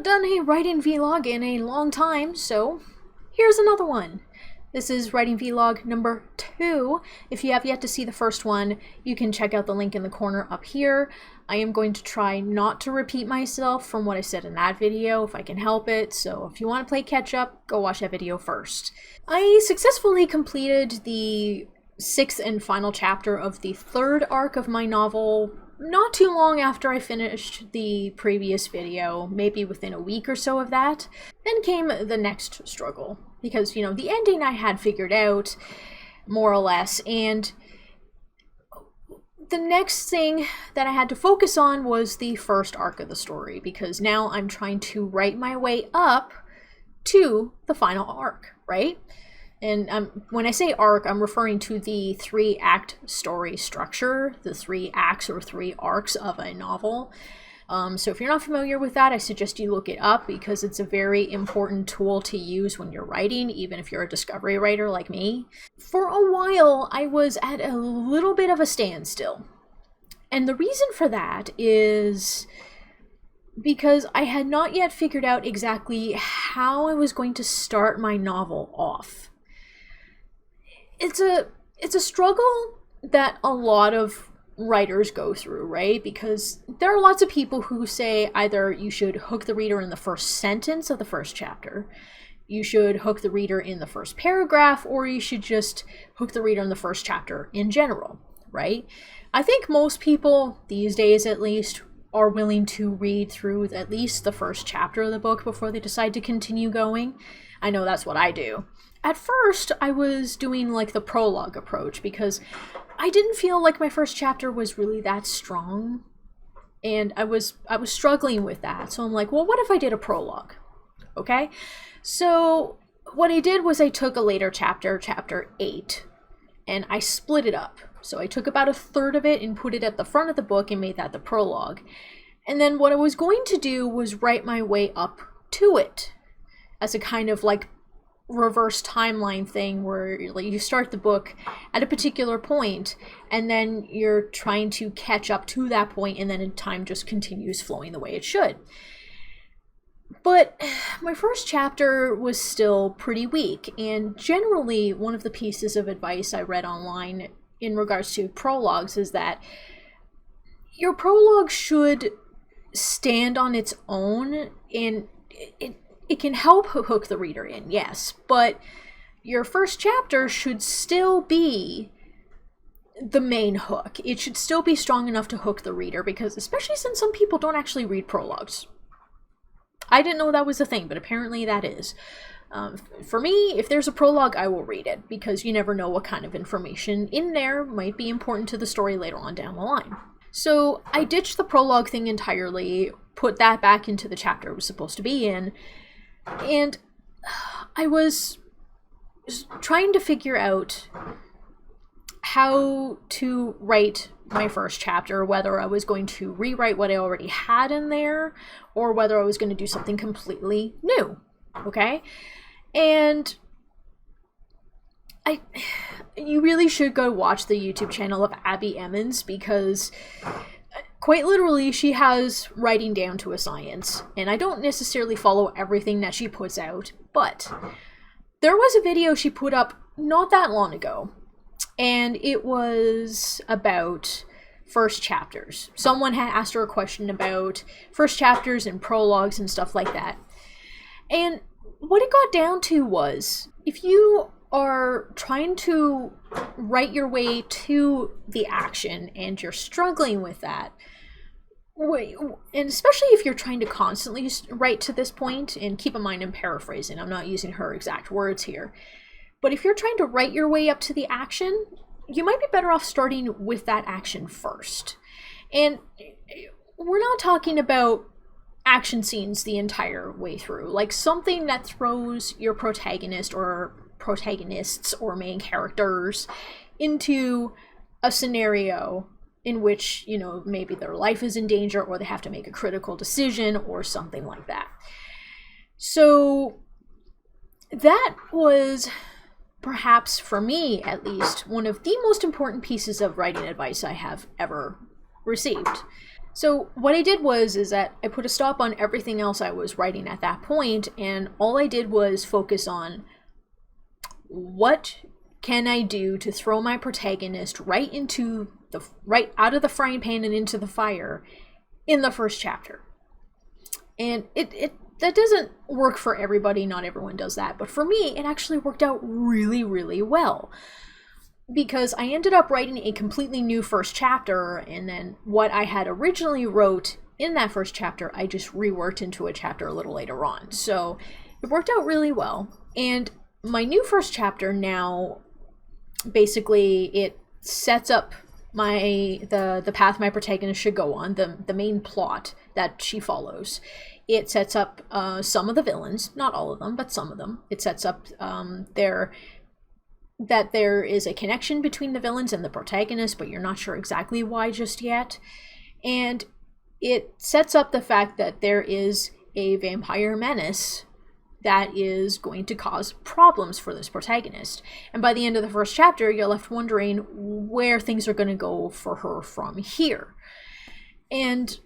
haven't done a writing vlog in a long time, so here's another one. This is writing vlog number 2. If you have yet to see the first one, you can check out the link in the corner up here. I am going to try not to repeat myself from what I said in that video if I can help it, so if you want to play catch up, go watch that video first. I successfully completed the 6th and final chapter of the 3rd arc of my novel not too long after I finished the previous video, maybe within a week or so of that. Then came the next struggle, because, you know, the ending I had figured out, more or less, and the next thing that I had to focus on was the first arc of the story, because now I'm trying to write my way up to the final arc, right? And when I say arc, I'm referring to the 3-act story structure, the 3 acts or 3 arcs of a novel. So if you're not familiar with that, I suggest you look it up because it's a very important tool to use when you're writing, even if you're a discovery writer like me. For a while, I was at a little bit of a standstill. And the reason for that is because I had not yet figured out exactly how I was going to start my novel off. It's a struggle that a lot of writers go through, right? Because there are lots of people who say either you should hook the reader in the first sentence of the first chapter, you should hook the reader in the first paragraph, or you should just hook the reader in the first chapter in general, right? I think most people, these days at least, are willing to read through at least the first chapter of the book before they decide to continue going. I know that's what I do. At first, I was doing like the prologue approach because I didn't feel like my first chapter was really that strong, and I was struggling with that. So I'm like, well, what if I did a prologue? Okay? So what I did was I took a later chapter, chapter 8, and I split it up. So I took about a third of it and put it at the front of the book and made that the prologue. And then what I was going to do was write my way up to it as a kind of like reverse timeline thing where you start the book at a particular point and then you're trying to catch up to that point, and then time just continues flowing the way it should. But my first chapter was still pretty weak, and generally one of the pieces of advice I read online in regards to prologues is that your prologue should stand on its own, and it can help hook the reader in, yes, but your first chapter should still be the main hook. It should still be strong enough to hook the reader, because especially since some people don't actually read prologues. I didn't know that was a thing, but apparently that is. For me, if there's a prologue, I will read it, because you never know what kind of information in there might be important to the story later on down the line. So I ditched the prologue thing entirely, put that back into the chapter it was supposed to be in, and I was trying to figure out how to write my first chapter, whether I was going to rewrite what I already had in there, or whether I was going to do something completely new, okay? And you really should go watch the YouTube channel of Abby Emmons, because quite literally, she has writing down to a science, and I don't necessarily follow everything that she puts out, but there was a video she put up not that long ago, and it was about first chapters. Someone had asked her a question about first chapters and prologues and stuff like that, and what it got down to was, if you are trying to write your way to the action and you're struggling with that, and especially if you're trying to constantly write to this point, and keep in mind I'm paraphrasing, I'm not using her exact words here, but if you're trying to write your way up to the action, you might be better off starting with that action first. And we're not talking about action scenes the entire way through, like something that throws your protagonist or protagonists or main characters into a scenario in which, you know, maybe their life is in danger, or they have to make a critical decision or something like that. So that was perhaps, for me at least, one of the most important pieces of writing advice I have ever received. So what I did is that I put a stop on everything else I was writing at that point, and all I did was focus on what can I do to throw my protagonist right out of the frying pan and into the fire in the first chapter. And that doesn't work for everybody, not everyone does that, but for me it actually worked out really, really well. Because I ended up writing a completely new first chapter, and then what I had originally wrote in that first chapter, I just reworked into a chapter a little later on. So it worked out really well. And my new first chapter now, basically, it sets up the path my protagonist should go on, the main plot that she follows. It sets up some of the villains, not all of them, but some of them. It sets up that there is a connection between the villains and the protagonist, but you're not sure exactly why just yet. And it sets up the fact that there is a vampire menace that is going to cause problems for this protagonist. And by the end of the first chapter, you're left wondering where things are going to go for her from here. And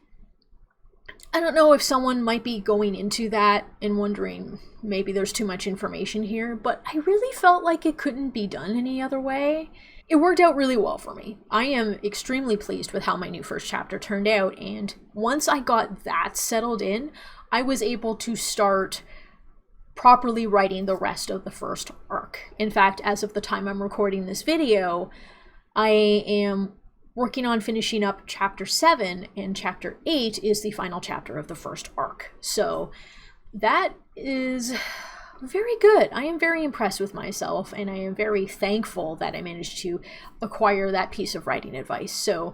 I don't know if someone might be going into that and wondering maybe there's too much information here, but I really felt like it couldn't be done any other way. It worked out really well for me. I am extremely pleased with how my new first chapter turned out, and once I got that settled in, I was able to start properly writing the rest of the first arc. In fact, as of the time I'm recording this video, I am working on finishing up chapter 7, and chapter 8 is the final chapter of the first arc. So that is very good. I am very impressed with myself, and I am very thankful that I managed to acquire that piece of writing advice. So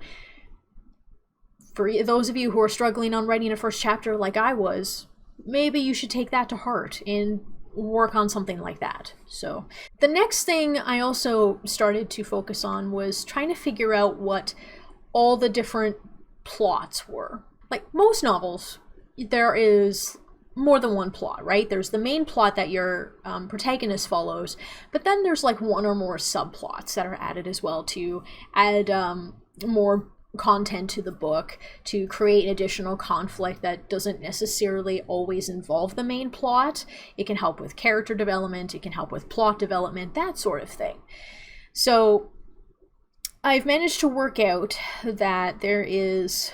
for those of you who are struggling on writing a first chapter like I was, maybe you should take that to heart and work on something like that. So the next thing I also started to focus on was trying to figure out what all the different plots were. Like most novels, there is more than one plot, right? There's the main plot that your protagonist follows, but then there's like one or more subplots that are added as well to add more content to the book, to create additional conflict that doesn't necessarily always involve the main plot. It can help with character development, it can help with plot development, that sort of thing. So I've managed to work out that there is,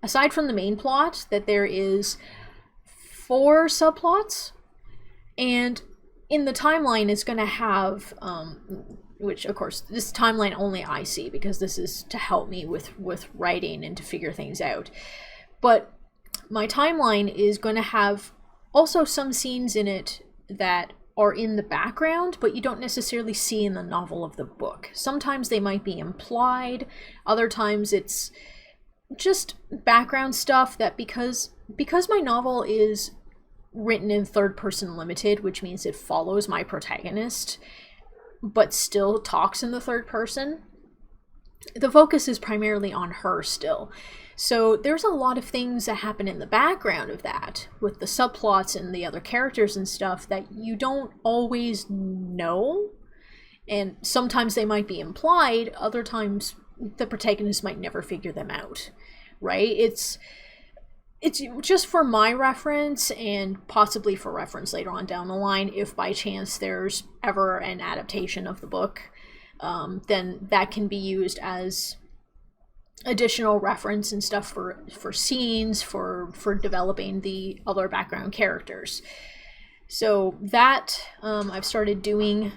aside from the main plot, that there is 4 subplots, and in the timeline it's going to have which of course this timeline only I see because this is to help me with writing and to figure things out, but my timeline is going to have also some scenes in it that are in the background but you don't necessarily see in the novel of the book. Sometimes they might be implied, other times it's just background stuff that because my novel is written in third person limited, which means it follows my protagonist but still talks in the third person, the focus is primarily on her still. So there's a lot of things that happen in the background of that, with the subplots and the other characters and stuff that you don't always know. And sometimes they might be implied, other times the protagonist might never figure them out, right? It's just for my reference and possibly for reference later on down the line, if by chance there's ever an adaptation of the book, then that can be used as additional reference and stuff for scenes, for developing the other background characters. So that I've started doing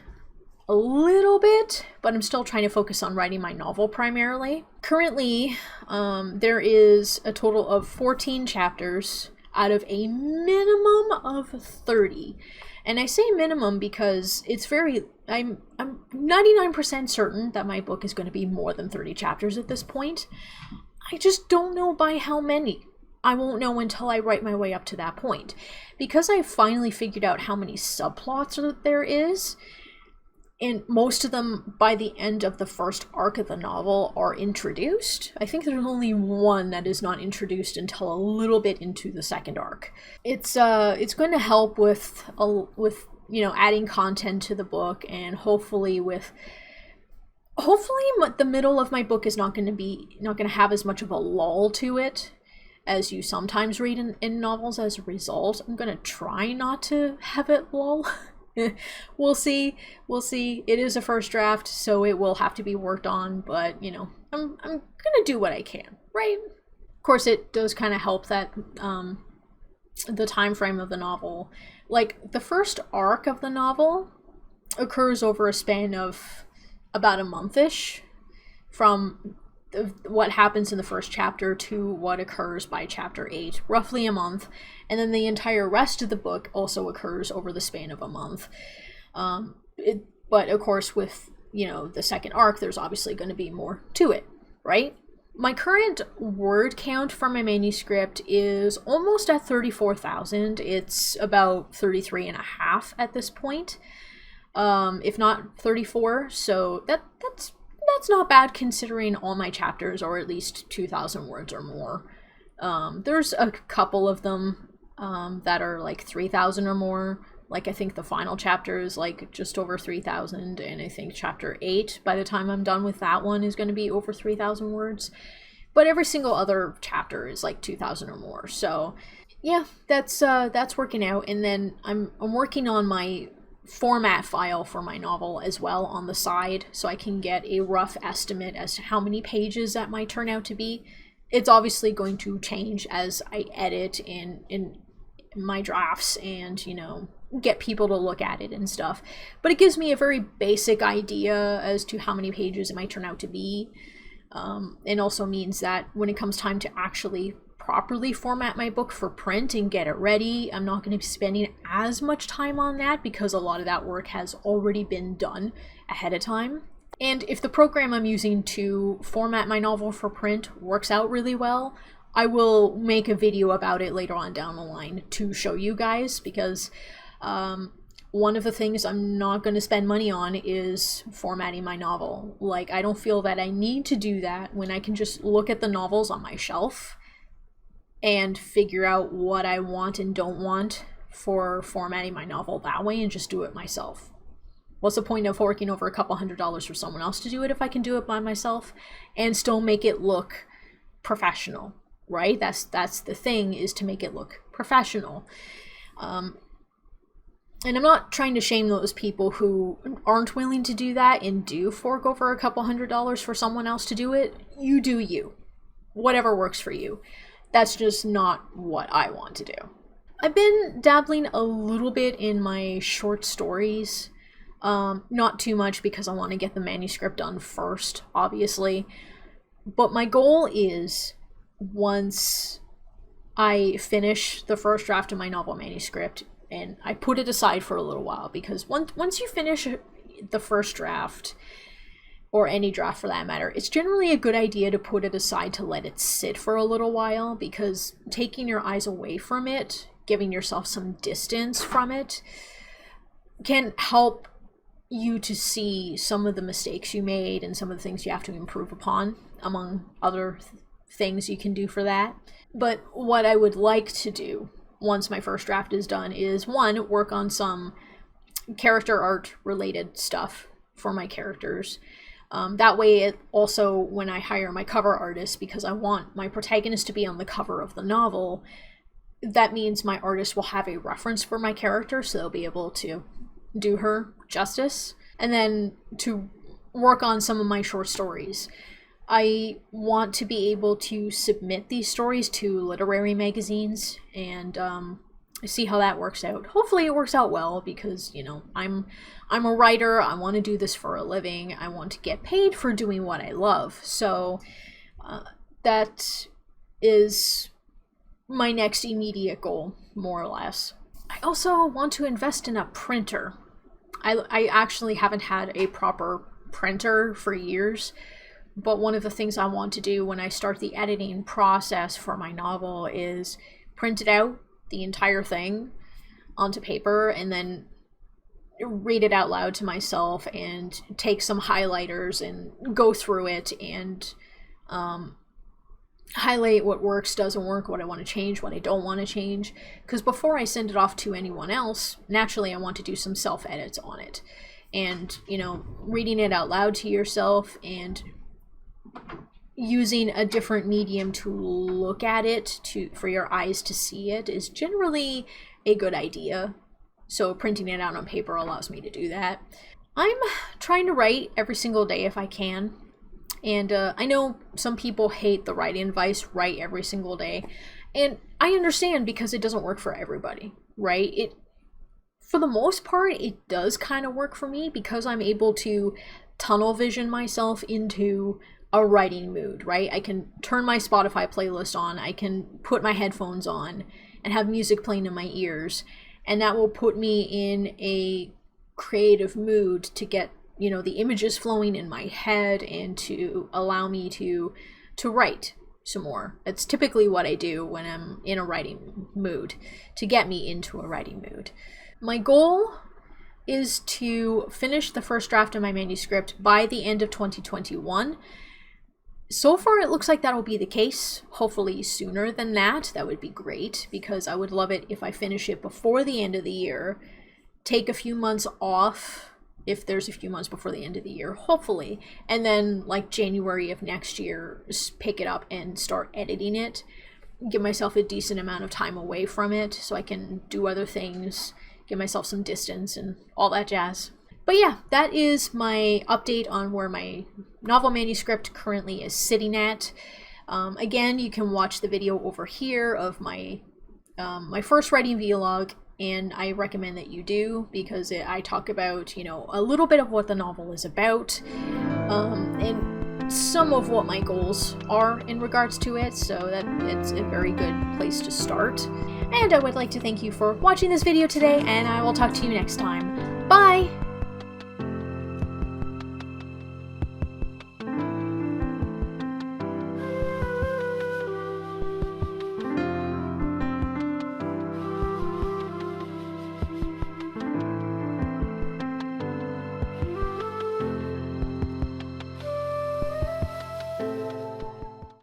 a little bit, but I'm still trying to focus on writing my novel primarily. Currently, there is a total of 14 chapters out of a minimum of 30. And I say minimum because I'm 99% certain that my book is going to be more than 30 chapters at this point. I just don't know by how many. I won't know until I write my way up to that point. Because I finally figured out how many subplots there is, and most of them by the end of the first arc of the novel are introduced. I think there's only one that is not introduced until a little bit into the second arc. It's going to help with adding content to the book, and hopefully with Hopefully the middle of my book is not going to have as much of a lull to it as you sometimes read in novels as a result. I'm going to try not to have it lull. We'll see. It is a first draft, so it will have to be worked on, but you know, I'm going to do what I can, right? Of course, it does kind of help that the time frame of the novel, like the first arc of the novel occurs over a span of about a month-ish, from what happens in the first chapter to what occurs by chapter 8, roughly a month, and then the entire rest of the book also occurs over the span of a month. But of course, with, you know, the second arc, there's obviously going to be more to it, right? My current word count for my manuscript is almost at 34,000. It's about 33 and a half at this point, if not 34. So that's not bad considering all my chapters are at least 2,000 words or more. There's a couple of them that are like 3,000 or more. Like I think the final chapter is like just over 3,000, and I think chapter 8, by the time I'm done with that one, is going to be over 3,000 words. But every single other chapter is like 2,000 or more. So yeah, that's working out. And then I'm working on my format file for my novel as well on the side, so I can get a rough estimate as to how many pages that might turn out to be. It's obviously going to change as I edit in my drafts and, you know, get people to look at it and stuff. But it gives me a very basic idea as to how many pages it might turn out to be. And also means that when it comes time to actually properly format my book for print and get it ready, I'm not going to be spending as much time on that because a lot of that work has already been done ahead of time. And if the program I'm using to format my novel for print works out really well, I will make a video about it later on down the line to show you guys, because one of the things I'm not going to spend money on is formatting my novel. Like, I don't feel that I need to do that when I can just look at the novels on my shelf and figure out what I want and don't want for formatting my novel that way and just do it myself. What's the point of working over a couple $100s for someone else to do it if I can do it by myself and still make it look professional, right? That's the thing, is to make it look professional. And I'm not trying to shame those people who aren't willing to do that and do fork over a couple $100s for someone else to do it. You do you. Whatever works for you. That's just not what I want to do. I've been dabbling a little bit in my short stories. Not too much because I want to get the manuscript done first, obviously. But my goal is, once I finish the first draft of my novel manuscript, and I put it aside for a little while, because once you finish the first draft, or any draft for that matter, it's generally a good idea to put it aside to let it sit for a little while, because taking your eyes away from it, giving yourself some distance from it, can help you to see some of the mistakes you made and some of the things you have to improve upon, among other things you can do for that. But what I would like to do once my first draft is done is, one, work on some character art related stuff for my characters. That way, it also, when I hire my cover artist, because I want my protagonist to be on the cover of the novel, that means my artist will have a reference for my character, so they'll be able to do her justice. And then to work on some of my short stories. I want to be able to submit these stories to literary magazines and see how that works out. Hopefully it works out well, because, you know, I'm a writer. I want to do this for a living. I want to get paid for doing what I love. So that is my next immediate goal, more or less. I also want to invest in a printer. I actually haven't had a proper printer for years, but one of the things I want to do when I start the editing process for my novel is print it out, the entire thing, onto paper, and then read it out loud to myself and take some highlighters and go through it and highlight what works, doesn't work, what I want to change, what I don't want to change. Because before I send it off to anyone else, naturally I want to do some self-edits on it. and, you know, reading it out loud to yourself and using a different medium to look at it, for your eyes to see it, is generally a good idea. So printing it out on paper allows me to do that. I'm trying to write every single day if I can. And I know some people hate the writing advice, write every single day. And I understand, because it doesn't work for everybody, right? For the most part, it does kind of work for me, because I'm able to tunnel vision myself into a writing mood, right? I can turn my Spotify playlist on, I can put my headphones on and have music playing in my ears, and that will put me in a creative mood to get, you know, the images flowing in my head and to allow me to write some more. That's typically what I do when I'm in a writing mood, to get me into a writing mood. My goal is to finish the first draft of my manuscript by the end of 2021. So far, it looks like that'll be the case. Hopefully sooner than that. That would be great, because I would love it if I finish it before the end of the year. Take a few months off, if there's a few months before the end of the year, hopefully. And then, like, January of next year, pick it up and start editing it. Give myself a decent amount of time away from it so I can do other things, give myself some distance and all that jazz. But yeah, that is my update on where my novel manuscript currently is sitting at. Again, you can watch the video over here of my my first writing vlog, and I recommend that you do, because I talk about, you know, a little bit of what the novel is about, and some of what my goals are in regards to it, so that it's a very good place to start. And I would like to thank you for watching this video today, and I will talk to you next time. Bye!